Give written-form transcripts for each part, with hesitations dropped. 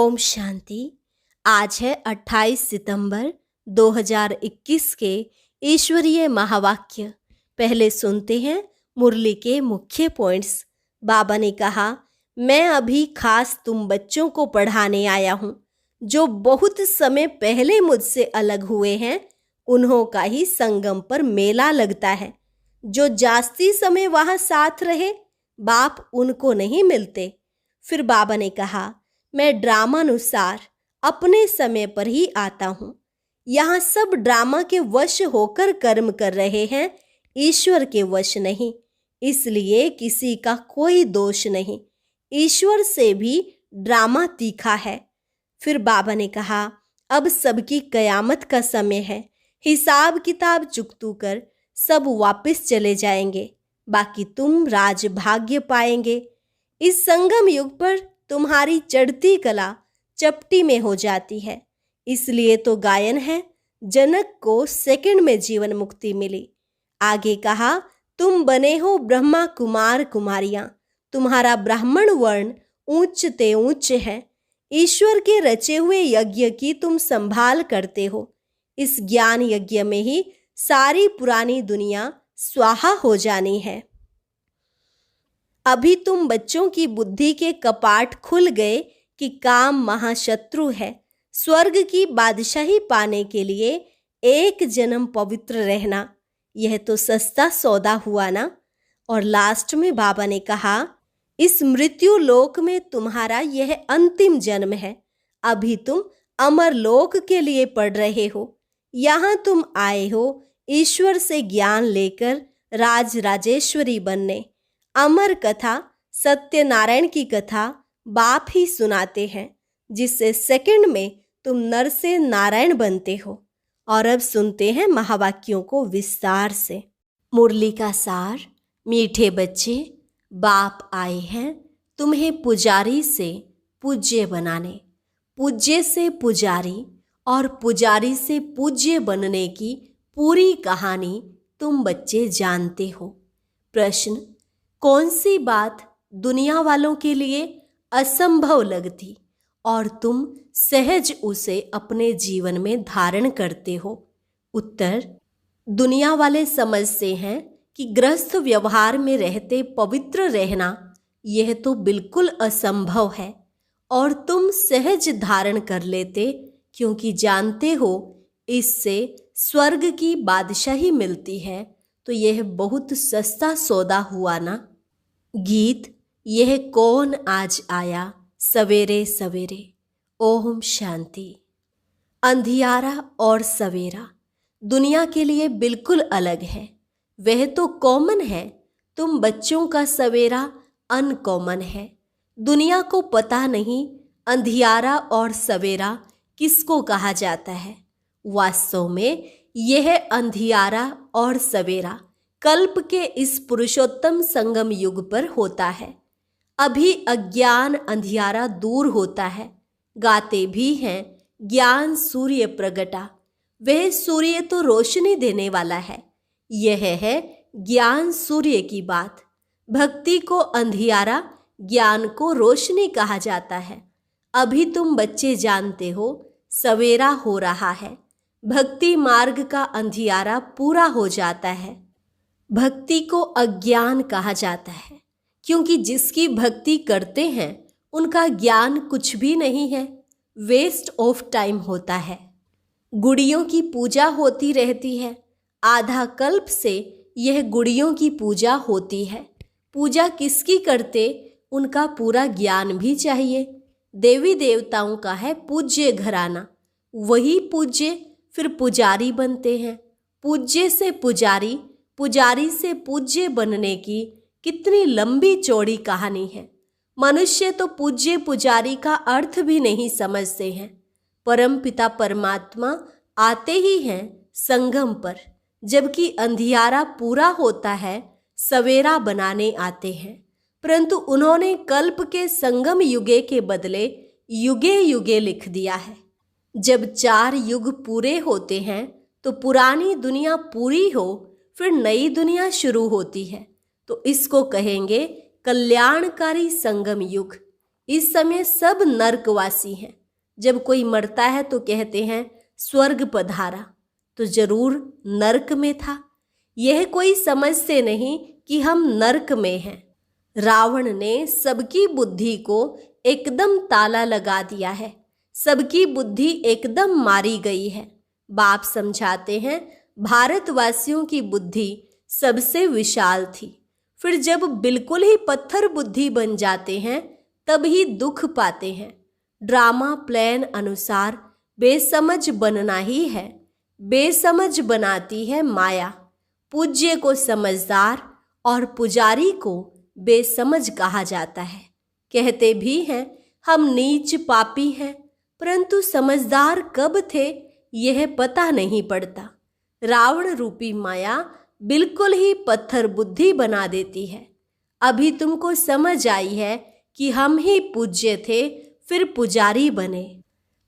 ओम शांति। आज है 28 सितंबर 2021 के ईश्वरीय महावाक्य। पहले सुनते हैं मुरली के मुख्य पॉइंट्स। बाबा ने कहा, मैं अभी खास तुम बच्चों को पढ़ाने आया हूँ जो बहुत समय पहले मुझसे अलग हुए हैं। उन्हों का ही संगम पर मेला लगता है। जो जास्ती समय वहाँ साथ रहे, बाप उनको नहीं मिलते। फिर बाबा ने कहा, मैं ड्रामानुसार अपने समय पर ही आता हूँ। यहाँ सब ड्रामा के वश होकर कर्म कर रहे हैं, ईश्वर के वश नहीं। इसलिए किसी का कोई दोष नहीं। ईश्वर से भी ड्रामा तीखा है। फिर बाबा ने कहा, अब सबकी कयामत का समय है। हिसाब किताब चुकतू कर सब वापस चले जाएंगे। बाकी तुम राजभाग्य पाएंगे। इस संगम युग पर तुम्हारी चढ़ती कला चपटी में हो जाती है। इसलिए तो गायन है, जनक को सेकंड में जीवन मुक्ति मिली। आगे कहा, तुम बने हो ब्रह्मा कुमार कुमारियां। तुम्हारा ब्राह्मण वर्ण ऊंच ते ऊंच है। ईश्वर के रचे हुए यज्ञ की तुम संभाल करते हो। इस ज्ञान यज्ञ में ही सारी पुरानी दुनिया स्वाहा हो जानी है। अभी तुम बच्चों की बुद्धि के कपाट खुल गए कि काम महाशत्रु है। स्वर्ग की बादशाही पाने के लिए एक जन्म पवित्र रहना, यह तो सस्ता सौदा हुआ ना। और लास्ट में बाबा ने कहा, इस मृत्यु लोक में तुम्हारा यह अंतिम जन्म है। अभी तुम अमर लोक के लिए पढ़ रहे हो। यहाँ तुम आए हो ईश्वर से ज्ञान लेकर राज राजेश्वरी बनने। अमर कथा सत्यनारायण की कथा बाप ही सुनाते हैं, जिससे सेकंड में तुम नर से नारायण बनते हो। और अब सुनते हैं महावाक्यों को विस्तार से। मुरली का सार। मीठे बच्चे, बाप आए हैं तुम्हें पुजारी से पूज्य बनाने। पूज्य से पुजारी और पुजारी से पूज्य बनने की पूरी कहानी तुम बच्चे जानते हो। प्रश्न, कौन सी बात दुनिया वालों के लिए असंभव लगती और तुम सहज उसे अपने जीवन में धारण करते हो? उत्तर, दुनिया वाले समझते हैं कि गृहस्थ व्यवहार में रहते पवित्र रहना यह तो बिल्कुल असंभव है, और तुम सहज धारण कर लेते क्योंकि जानते हो इससे स्वर्ग की बादशाही मिलती है। तो यह बहुत सस्ता सौदा हुआ ना। गीत, यह कौन आज आया सवेरे सवेरे। ओम शांति। अंधियारा और सवेरा दुनिया के लिए बिल्कुल अलग है। वह तो कॉमन है, तुम बच्चों का सवेरा अनकॉमन है। दुनिया को पता नहीं अंधियारा और सवेरा किसको कहा जाता है। वास्तव में यह अंधियारा और सवेरा कल्प के इस पुरुषोत्तम संगम युग पर होता है। अभी अज्ञान अंधियारा दूर होता है। गाते भी हैं, ज्ञान सूर्य प्रगटा। वह सूर्य तो रोशनी देने वाला है। यह है ज्ञान सूर्य की बात। भक्ति को अंधियारा, ज्ञान को रोशनी कहा जाता है। अभी तुम बच्चे जानते हो सवेरा हो रहा है। भक्ति मार्ग का अंधियारा पूरा हो जाता है। भक्ति को अज्ञान कहा जाता है क्योंकि जिसकी भक्ति करते हैं उनका ज्ञान कुछ भी नहीं है, वेस्ट ऑफ टाइम होता है। गुड़ियों की पूजा होती रहती है। आधा कल्प से यह गुड़ियों की पूजा होती है। पूजा किसकी करते, उनका पूरा ज्ञान भी चाहिए। देवी देवताओं का है पूज्य घराना। वही पूज्य फिर पुजारी बनते हैं। पूज्य से पुजारी, पुजारी से पूज्य बनने की कितनी लंबी चौड़ी कहानी है। मनुष्य तो पूज्य पुजारी का अर्थ भी नहीं समझते हैं। परमपिता परमात्मा आते ही हैं संगम पर, जबकि अंधियारा पूरा होता है सवेरा बनाने आते हैं। परंतु उन्होंने कल्प के संगम युगे के बदले युगे युगे लिख दिया है। जब 4 युग पूरे होते हैं तो पुरानी दुनिया पूरी हो, फिर नई दुनिया शुरू होती है। तो इसको कहेंगे कल्याणकारी संगम युग। इस समय सब नरकवासी हैं। जब कोई मरता है तो कहते हैं स्वर्ग पधारा, तो जरूर नरक में था। यह कोई समझते नहीं कि हम नरक में हैं। रावण ने सबकी बुद्धि को एकदम ताला लगा दिया है। सबकी बुद्धि एकदम मारी गई है। बाप समझाते हैं भारतवासियों की बुद्धि सबसे विशाल थी। फिर जब बिल्कुल ही पत्थर बुद्धि बन जाते हैं तब ही दुख पाते हैं। ड्रामा प्लान अनुसार बेसमझ बनना ही है। बेसमझ बनाती है माया। पूज्य को समझदार और पुजारी को बेसमझ कहा जाता है। कहते भी हैं हम नीच पापी हैं, परंतु समझदार कब थे यह पता नहीं पड़ता। रावण रूपी माया बिल्कुल ही पत्थर बुद्धि बना देती है। अभी तुमको समझ आई है कि हम ही पूज्य थे, फिर पुजारी बने।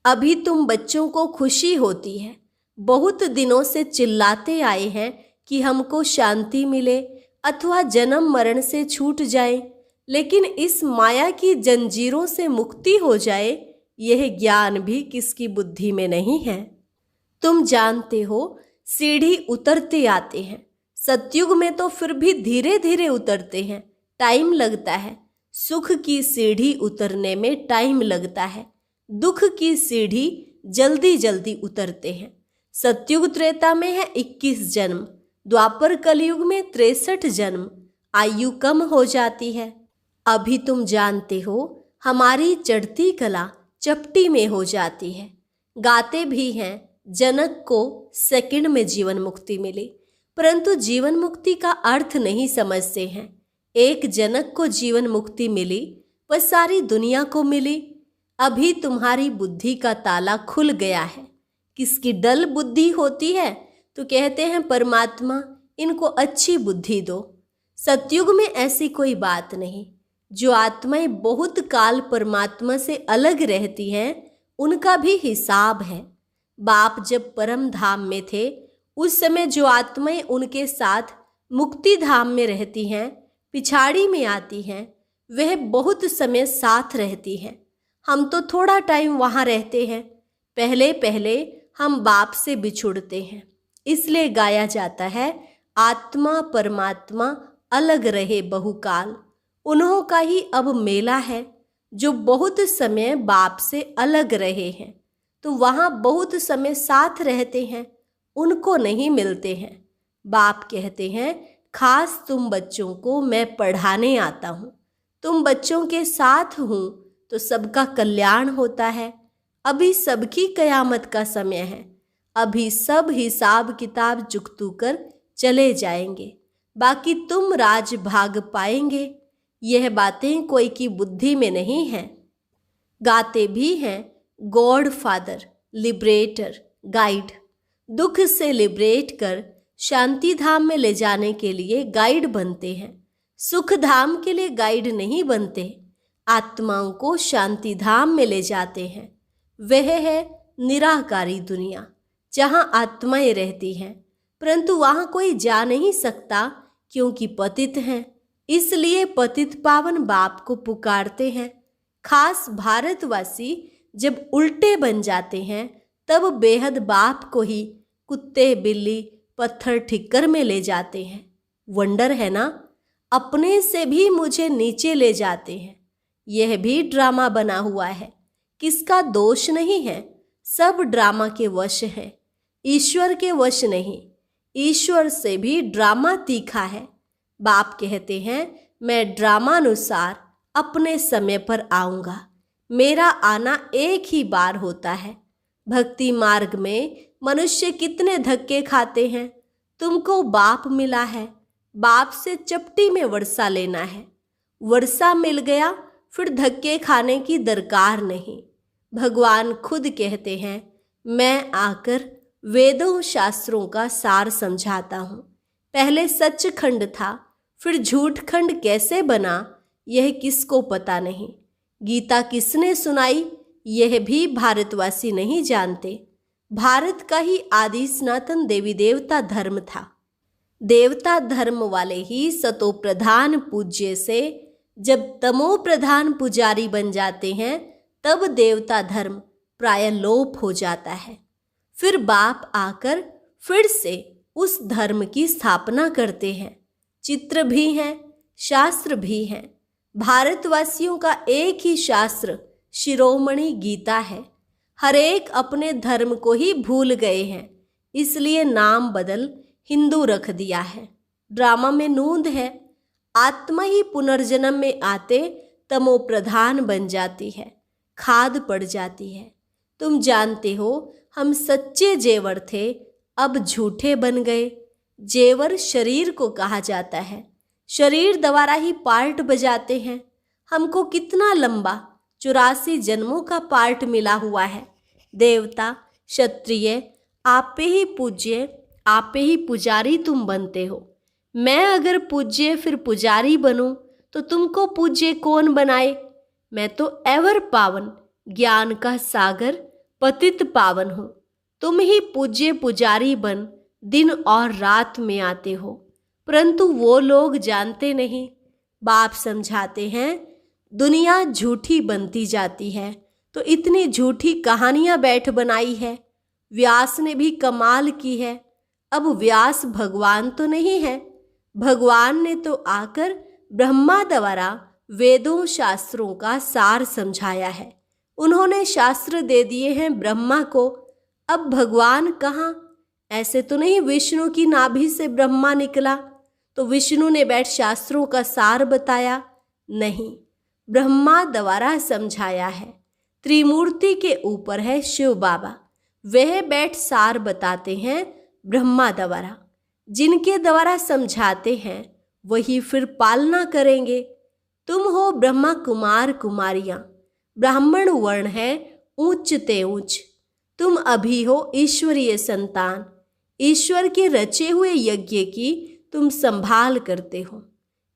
अभी तुम बच्चों को खुशी होती है। बहुत दिनों से चिल्लाते आए हैं कि हमको शांति मिले अथवा जन्म मरण से छूट जाए, लेकिन इस माया की जंजीरों से मुक्ति हो जाए, यह ज्ञान भी किसकी बुद्धि में नहीं है। तुम जानते हो सीढ़ी उतरते आते हैं। सतयुग में तो फिर भी धीरे धीरे उतरते हैं, टाइम लगता है। सुख की सीढ़ी उतरने में टाइम लगता है। दुख की सीढ़ी जल्दी जल्दी उतरते हैं। सतयुग त्रेता में है 21 जन्म, द्वापर कलयुग में 63 जन्म। आयु कम हो जाती है। अभी तुम जानते हो हमारी चढ़ती कला चपटी में हो जाती है। गाते भी हैं जनक को सेकंड में जीवन मुक्ति मिली, परंतु जीवन मुक्ति का अर्थ नहीं समझते हैं। एक जनक को जीवन मुक्ति मिली, वह सारी दुनिया को मिली। अभी तुम्हारी बुद्धि का ताला खुल गया है। किसकी डल बुद्धि होती है तो कहते हैं परमात्मा इनको अच्छी बुद्धि दो। सतयुग में ऐसी कोई बात नहीं। जो आत्माएं बहुत काल परमात्मा से अलग रहती हैं उनका भी हिसाब है। बाप जब परम धाम में थे उस समय जो आत्माएं उनके साथ मुक्ति धाम में रहती हैं, पिछाड़ी में आती हैं, वह बहुत समय साथ रहती हैं। हम तो थोड़ा टाइम वहाँ रहते हैं। पहले पहले हम बाप से बिछुड़ते हैं। इसलिए गाया जाता है आत्मा परमात्मा अलग रहे बहुकाल। उन्हों का ही अब मेला है। जो बहुत समय बाप से अलग रहे हैं तो वहाँ बहुत समय साथ रहते हैं, उनको नहीं मिलते हैं। बाप कहते हैं खास तुम बच्चों को मैं पढ़ाने आता हूँ। तुम बच्चों के साथ हूँ तो सबका कल्याण होता है। अभी सबकी कयामत का समय है। अभी सब हिसाब किताब चुकतू कर चले जाएंगे, बाकी तुम राज भाग पाएंगे। यह बातें कोई की बुद्धि में नहीं है। गाते भी हैं गॉड फादर, लिबरेटर, गाइड। दुख से लिबरेट कर शांति धाम में ले जाने के लिए गाइड बनते हैं। सुख धाम के लिए गाइड नहीं बनते। आत्माओं को शांति धाम में ले जाते हैं। वह है निराकारी दुनिया जहाँ आत्माएं रहती हैं, परंतु वहाँ कोई जा नहीं सकता क्योंकि पतित हैं। इसलिए पतित पावन बाप को पुकारते हैं। खास भारतवासी जब उल्टे बन जाते हैं तब बेहद बाप को ही कुत्ते बिल्ली पत्थर ठिक्कर में ले जाते हैं। वंडर है ना, अपने से भी मुझे नीचे ले जाते हैं। यह भी ड्रामा बना हुआ है, किसका दोष नहीं है। सब ड्रामा के वश हैं, ईश्वर के वश नहीं। ईश्वर से भी ड्रामा तीखा है। बाप कहते हैं मैं ड्रामानुसार अपने समय पर आऊँगा। मेरा आना एक ही बार होता है। भक्ति मार्ग में मनुष्य कितने धक्के खाते हैं। तुमको बाप मिला है, बाप से चपटी में वर्षा लेना है। वर्षा मिल गया फिर धक्के खाने की दरकार नहीं। भगवान खुद कहते हैं मैं आकर वेदों शास्त्रों का सार समझाता हूँ। पहले सचखंड था, फिर झूठखंड कैसे बना यह किसको पता नहीं। गीता किसने सुनाई यह भी भारतवासी नहीं जानते। भारत का ही आदि सनातन देवी देवता धर्म था। देवता धर्म वाले ही सतो प्रधान पूज्य से जब तमो प्रधान पुजारी बन जाते हैं तब देवता धर्म प्राय लोप हो जाता है। फिर बाप आकर फिर से उस धर्म की स्थापना करते हैं। चित्र भी हैं, शास्त्र भी हैं। भारतवासियों का एक ही शास्त्र शिरोमणि गीता है। हर एक अपने धर्म को ही भूल गए हैं, इसलिए नाम बदल हिंदू रख दिया है। ड्रामा में नूंद है। आत्मा ही पुनर्जन्म में आते तमो प्रधान बन जाती है, खाद पड़ जाती है। तुम जानते हो हम सच्चे जेवर थे, अब झूठे बन गए। जेवर शरीर को कहा जाता है, शरीर द्वारा ही पार्ट बजाते हैं। हमको कितना लंबा 84 जन्मों का पार्ट मिला हुआ है। देवता, क्षत्रिय, आपे ही पूज्य, आपे ही पुजारी तुम बनते हो। मैं अगर पूज्य फिर पुजारी बनूं तो तुमको पूज्य कौन बनाए? मैं तो एवर पावन, ज्ञान का सागर, पतित पावन हूँ। तुम ही पूज्य पुजारी बन दिन और रात में आते हो, परंतु वो लोग जानते नहीं। बाप समझाते हैं दुनिया झूठी बनती जाती है, तो इतनी झूठी कहानियां बैठ बनाई है। व्यास ने भी कमाल की है। अब व्यास भगवान तो नहीं है। भगवान ने तो आकर ब्रह्मा द्वारा वेदों शास्त्रों का सार समझाया है। उन्होंने शास्त्र दे दिए हैं ब्रह्मा को। अब भगवान कहाँ? ऐसे तो नहीं विष्णु की नाभि से ब्रह्मा निकला तो विष्णु ने बैठ शास्त्रों का सार बताया? नहीं, ब्रह्मा द्वारा समझाया है। त्रिमूर्ति के ऊपर है शिव बाबा, वह बैठ सार बताते हैं ब्रह्मा द्वारा। जिनके द्वारा समझाते हैं वही फिर पालना करेंगे। तुम हो ब्रह्मा कुमार कुमारियां, ब्राह्मण वर्ण है ऊंच ते ऊंच। तुम अभी हो ईश्वरीय संतान। ईश्वर के रचे हुए यज्ञ की तुम संभाल करते हो।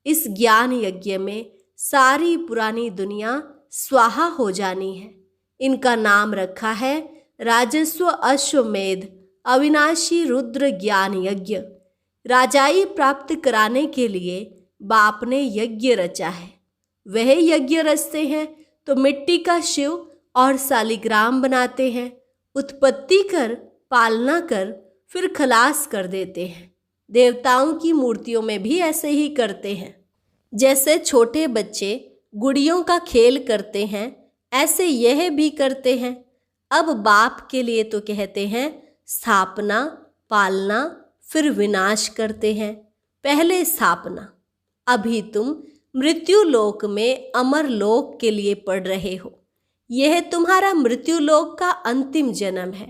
इस ज्ञान यज्ञ में सारी पुरानी दुनिया स्वाहा हो जानी है। इनका नाम रखा है राजस्व अश्वमेध अविनाशी रुद्र ज्ञान यज्ञ। राजाई प्राप्त कराने के लिए बाप ने यज्ञ रचा है। वह यज्ञ रचते हैं तो मिट्टी का शिव और सालिग्राम बनाते हैं। उत्पत्ति कर, पालना कर, फिर खलास कर देते हैं। देवताओं की मूर्तियों में भी ऐसे ही करते हैं। जैसे छोटे बच्चे गुड़ियों का खेल करते हैं, ऐसे यह भी करते हैं। अब बाप के लिए तो कहते हैं स्थापना, पालना, फिर विनाश करते हैं। पहले स्थापना। अभी तुम मृत्यु लोक में अमर लोक के लिए पढ़ रहे हो। यह तुम्हारा मृत्यु लोक का अंतिम जन्म है।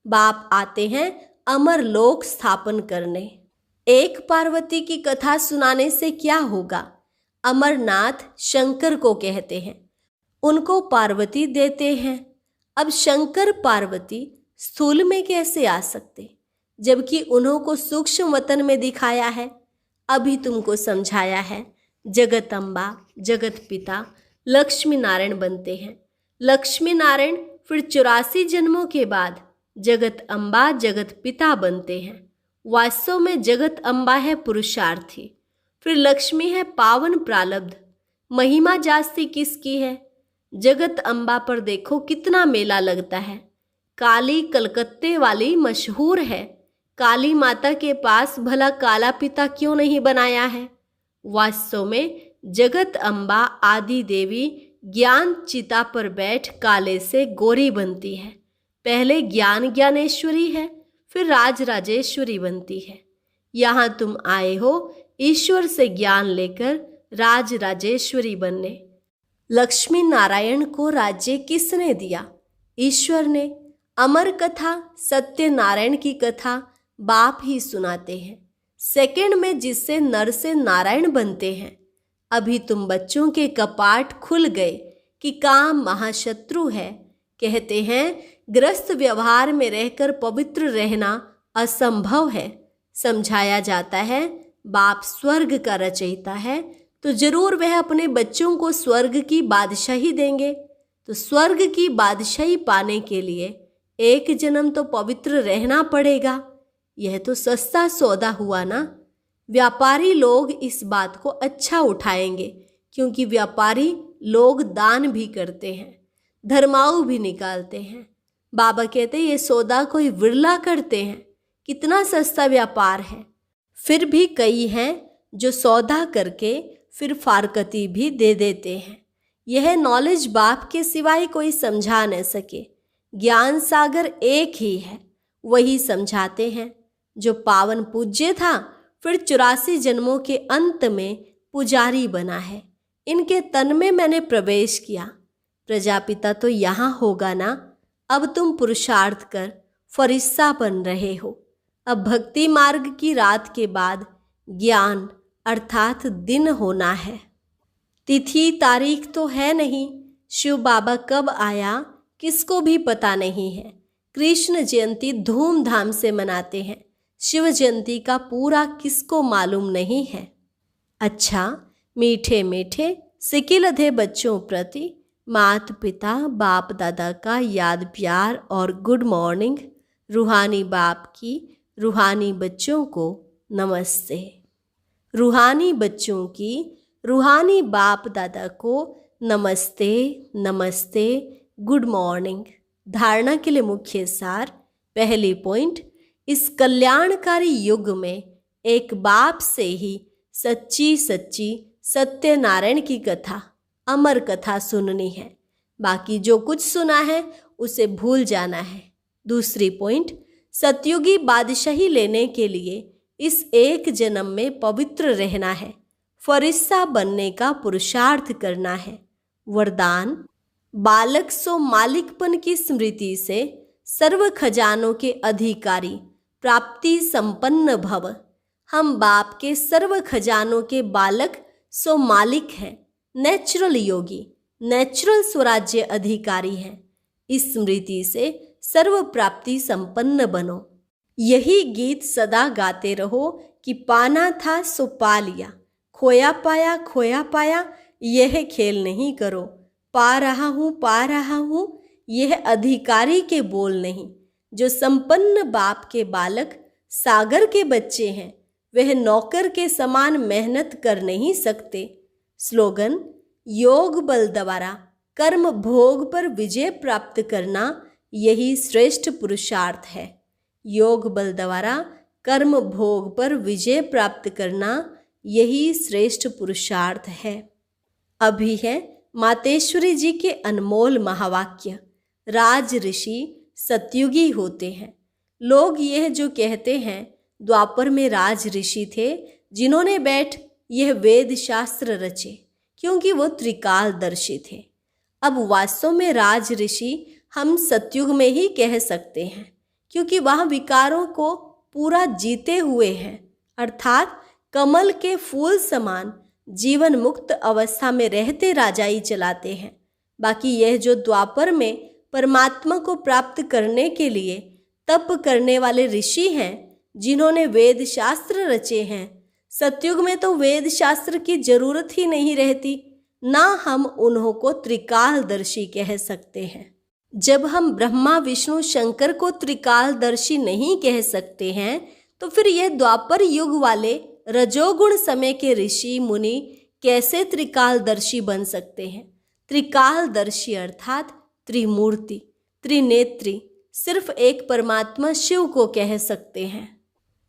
बाप आते हैं अमर लोक स्थापन करने। एक पार्वती की कथा सुनाने से क्या होगा? अमरनाथ शंकर को कहते हैं, उनको पार्वती देते हैं। अब शंकर पार्वती स्थूल में कैसे आ सकते, जबकि उन्होंने सूक्ष्म वतन में दिखाया है। अभी तुमको समझाया है जगत अम्बा, जगत पिता, लक्ष्मी नारायण बनते हैं। लक्ष्मी नारायण फिर 84 जन्मों के बाद जगत अम्बा, जगत पिता बनते हैं। वास्तव में जगत अम्बा है पुरुषार्थी, फिर लक्ष्मी है पावन प्रालब्ध। महिमा जास्ती किसकी है? जगत अम्बा पर देखो कितना मेला लगता है। काली कलकत्ते वाली मशहूर है। काली माता के पास भला काला पिता क्यों नहीं बनाया है? वास्तव में जगत अम्बा आदि देवी ज्ञान चिता पर बैठ काले से गोरी बनती है। पहले ज्ञान ज्ञानेश्वरी है, फिर राज राजेश्वरी बनती है। यहाँ तुम आए हो ईश्वर से ज्ञान लेकर राज राजेश्वरी बनने। लक्ष्मी नारायण को राज्य किसने दिया? ईश्वर ने। अमर कथा सत्यनारायण की कथा बाप ही सुनाते हैं। सेकंड में जिससे नर से नारायण बनते हैं। अभी तुम बच्चों के कपाट खुल गए कि काम महाशत्रु है। कहते हैं ग्रस्त व्यवहार में रहकर पवित्र रहना असंभव है। समझाया जाता है बाप स्वर्ग का रचयिता है, तो जरूर वह अपने बच्चों को स्वर्ग की बादशाही देंगे। तो स्वर्ग की बादशाही पाने के लिए एक जन्म तो पवित्र रहना पड़ेगा। यह तो सस्ता सौदा हुआ ना। व्यापारी लोग इस बात को अच्छा उठाएंगे क्योंकि व्यापारी लोग दान भी करते हैं, धर्माऊ भी निकालते हैं। बाबा कहते ये सौदा कोई विरला करते हैं, कितना सस्ता व्यापार है। फिर भी कई हैं जो सौदा करके फिर फारकती भी दे देते हैं। यह नॉलेज बाप के सिवाय कोई समझा न सके। ज्ञान सागर एक ही है, वही समझाते हैं। जो पावन पूज्य था फिर 84 जन्मों के अंत में पुजारी बना है। इनके तन में मैंने प्रवेश किया। प्रजापिता तो यहाँ होगा ना। अब तुम पुरुषार्थ कर फरिश्ता बन रहे हो। अब भक्ति मार्ग की रात के बाद ज्ञान अर्थात दिन होना है। तिथि तारीख तो है नहीं। शिव बाबा कब आया किसको भी पता नहीं है। कृष्ण जयंती धूमधाम से मनाते हैं, शिव जयंती का पूरा किसको मालूम नहीं है। अच्छा, मीठे मीठे सिकिलधे बच्चों प्रति माता पिता बाप दादा का याद प्यार और गुड मॉर्निंग। रूहानी बाप की रूहानी बच्चों को नमस्ते। रूहानी बच्चों की रूहानी बाप दादा को नमस्ते नमस्ते, गुड मॉर्निंग। धारणा के लिए मुख्य सार। पहली पॉइंट, इस कल्याणकारी युग में एक बाप से ही सच्ची सच्ची सत्यनारायण की कथा, अमर कथा सुननी है। बाकी जो कुछ सुना है उसे भूल जाना है। दूसरी पॉइंट, सतयुगी बादशाही लेने के लिए इस एक जन्म में पवित्र रहना है, फरिश्ता बनने का पुरुषार्थ करना है। वरदान, बालक सो मालिकपन की स्मृति से सर्व खजानों के अधिकारी प्राप्ति संपन्न भव। हम बाप के सर्व खजानों के बालक सो मालिक हैं, नेचुरल योगी, नेचुरल स्वराज्य अधिकारी हैं। इस स्मृति से सर्व प्राप्ति संपन्न बनो। यही गीत सदा गाते रहो कि पाना था सो पा लिया, खोया पाया, यह खेल नहीं करो। पा रहा हूँ, यह अधिकारी के बोल नहीं। जो संपन्न बाप के बालक सागर के बच्चे हैं वह नौकर के समान मेहनत कर नहीं सकते। स्लोगन, योग बल द्वारा कर्म भोग पर विजय प्राप्त करना यही श्रेष्ठ पुरुषार्थ है। योग बल द्वारा कर्म भोग पर विजय प्राप्त करना यही श्रेष्ठ पुरुषार्थ है। अभी है मातेश्वरी जी के अनमोल महावाक्य। राज ऋषि सतयुगी होते हैं। लोग यह जो कहते हैं द्वापर में राज ऋषि थे जिन्होंने बैठ यह वेद शास्त्र रचे, क्योंकि वो त्रिकालदर्शी थे। अब वास्तव में राज ऋषि हम सतयुग में ही कह सकते हैं, क्योंकि वह विकारों को पूरा जीते हुए हैं, अर्थात कमल के फूल समान जीवन मुक्त अवस्था में रहते राजाई चलाते हैं। बाकी यह जो द्वापर में परमात्मा को प्राप्त करने के लिए तप करने वाले ऋषि हैं जिन्होंने वेद शास्त्र रचे हैं, सतयुग में तो वेद शास्त्र की जरूरत ही नहीं रहती, ना हम उन्हों को त्रिकालदर्शी कह सकते हैं। जब हम ब्रह्मा विष्णु शंकर को त्रिकालदर्शी नहीं कह सकते हैं तो फिर यह द्वापर युग वाले रजोगुण समय के ऋषि मुनि कैसे त्रिकालदर्शी बन सकते हैं। त्रिकालदर्शी अर्थात त्रिमूर्ति, त्रिनेत्री सिर्फ एक परमात्मा शिव को कह सकते हैं,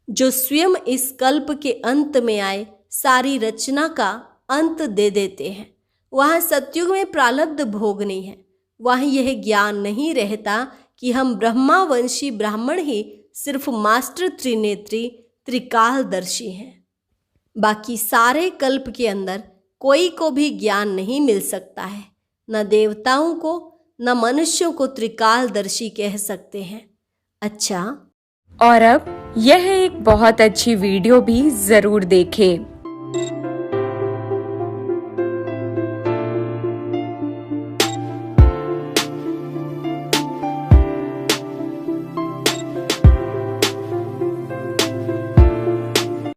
जो स्वयं इस कल्प के अंत में आए सारी रचना का अंत दे देते हैं। वहाँ सतयुग में प्रारब्ध भोग नहीं है। वहाँ यह ज्ञान नहीं रहता कि हम ब्रह्मावंशी ब्राह्मण ही सिर्फ मास्टर त्रिनेत्री त्रिकालदर्शी हैं। बाकी सारे कल्प के अंदर कोई को भी ज्ञान नहीं मिल सकता है। न देवताओं को न मनुष्यों को त्रिकालदर्शी कह सकते हैं। अच्छा, और अब यह एक बहुत अच्छी वीडियो भी जरूर देखें।